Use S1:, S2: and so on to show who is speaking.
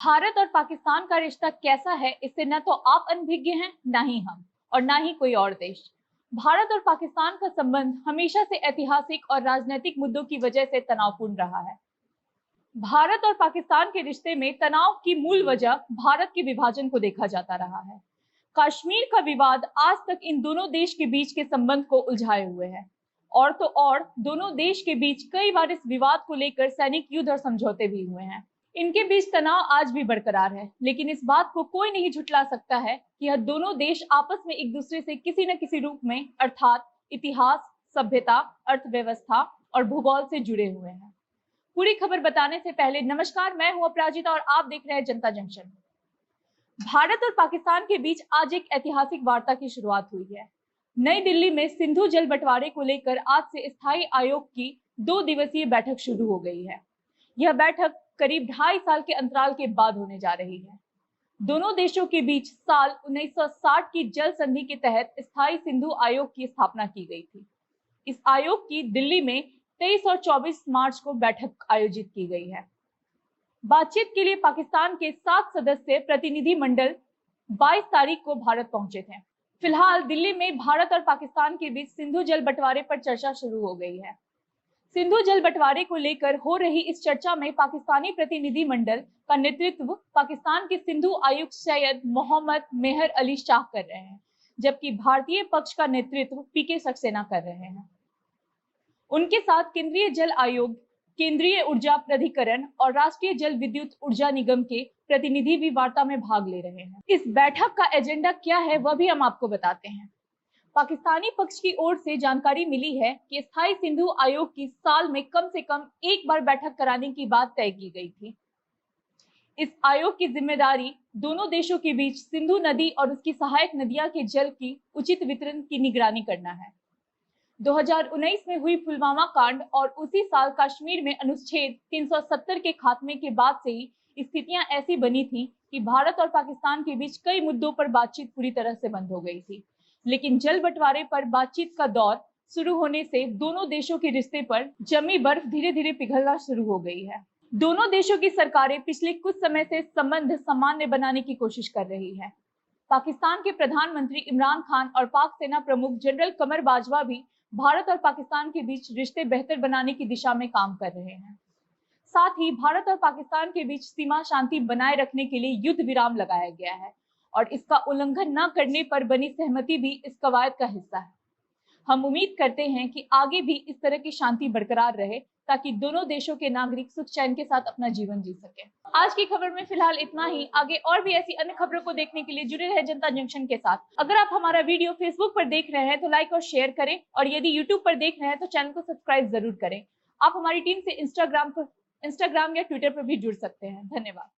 S1: भारत और पाकिस्तान का रिश्ता कैसा है, इससे न तो आप अनभिज्ञ हैं, ना ही हम, और ना ही कोई और देश। भारत और पाकिस्तान का संबंध हमेशा से ऐतिहासिक और राजनीतिक मुद्दों की वजह से तनावपूर्ण रहा है। भारत और पाकिस्तान के रिश्ते में तनाव की मूल वजह भारत के विभाजन को देखा जाता रहा है। कश्मीर का विवाद आज तक इन दोनों देश के बीच के संबंध को उलझाए हुए है। और तो और दोनों देश के बीच कई बार इस विवाद को लेकर सैनिक युद्ध और समझौते भी हुए हैं। इनके बीच तनाव आज भी बरकरार है, लेकिन इस बात को कोई नहीं झुठला सकता है कि यह दोनों देश आपस में एक दूसरे से किसी न किसी रूप में अर्थात इतिहास, सभ्यता, अर्थव्यवस्था और भूगोल से जुड़े हुए हैं। पूरी खबर बताने से पहले नमस्कार, मैं हूं अपराजिता और आप देख रहे हैं जनता जंक्शन। भारत और पाकिस्तान के बीच आज एक ऐतिहासिक वार्ता की शुरुआत हुई है। नई दिल्ली में सिंधु जल बंटवारे को लेकर आज से स्थायी आयोग की 2 दिवसीय बैठक शुरू हो गई है। यह बैठक करीब 2.5 साल के अंतराल के बाद होने जा रही है। दोनों देशों के बीच साल 1960 की जल संधि के तहत स्थायी सिंधु आयोग की स्थापना की गई थी। इस आयोग की दिल्ली में 23 और 24 मार्च को बैठक आयोजित की गई है। बातचीत के लिए पाकिस्तान के 7 सदस्य प्रतिनिधि मंडल 22 तारीख को भारत पहुंचे थे। फिलहाल दिल्ली में भारत और पाकिस्तान के बीच सिंधु जल बंटवारे पर चर्चा शुरू हो गई है। सिंधु जल बंटवारे को लेकर हो रही इस चर्चा में पाकिस्तानी प्रतिनिधि मंडल का नेतृत्व पाकिस्तान के सिंधु आयुक्त सैयद मोहम्मद मेहर अली शाह कर रहे हैं, जबकि भारतीय पक्ष का नेतृत्व पीके सक्सेना कर रहे हैं। उनके साथ केंद्रीय जल आयोग, केंद्रीय ऊर्जा प्राधिकरण और राष्ट्रीय जल विद्युत ऊर्जा निगम के प्रतिनिधि भी वार्ता में भाग ले रहे हैं। इस बैठक का एजेंडा क्या है वह भी हम आपको बताते हैं। पाकिस्तानी पक्ष की ओर से जानकारी मिली है कि स्थायी सिंधु आयोग की साल में कम से कम एक बार बैठक कराने की बात तय की गई थी। इस आयोग की जिम्मेदारी दोनों देशों के बीच सिंधु नदी और उसकी सहायक नदियां के जल की उचित वितरण की निगरानी करना है। 2019 में हुई पुलवामा कांड और उसी साल कश्मीर में अनुच्छेद 370 के खात्मे के बाद से ही स्थितियां ऐसी बनी थी कि भारत और पाकिस्तान के बीच कई मुद्दों पर बातचीत पूरी तरह से बंद हो गई थी। लेकिन जल बंटवारे पर बातचीत का दौर शुरू होने से दोनों देशों के रिश्ते पर जमी बर्फ धीरे धीरे पिघलना शुरू हो गई है। दोनों देशों की सरकारें पिछले कुछ समय से संबंध सामान्य बनाने की कोशिश कर रही है। पाकिस्तान के प्रधानमंत्री इमरान खान और पाक सेना प्रमुख जनरल कमर बाजवा भी भारत और पाकिस्तान के बीच रिश्ते बेहतर बनाने की दिशा में काम कर रहे हैं। साथ ही भारत और पाकिस्तान के बीच सीमा शांति बनाए रखने के लिए युद्ध विराम लगाया गया है और इसका उल्लंघन न करने पर बनी सहमति भी इस कवायद का हिस्सा है। हम उम्मीद करते हैं कि आगे भी इस तरह की शांति बरकरार रहे ताकि दोनों देशों के नागरिक सुख चैन के साथ अपना जीवन जी सके। आज की खबर में फिलहाल इतना ही। आगे और भी ऐसी अन्य खबरों को देखने के लिए जुड़े रहे जनता जंक्शन के साथ। अगर आप हमारा वीडियो फेसबुक पर देख रहे हैं तो लाइक और शेयर करें, और यदि यूट्यूब पर देख रहे हैं तो चैनल को सब्सक्राइब जरूर करें। आप हमारी टीम से इंस्टाग्राम या ट्विटर पर भी जुड़ सकते हैं। धन्यवाद।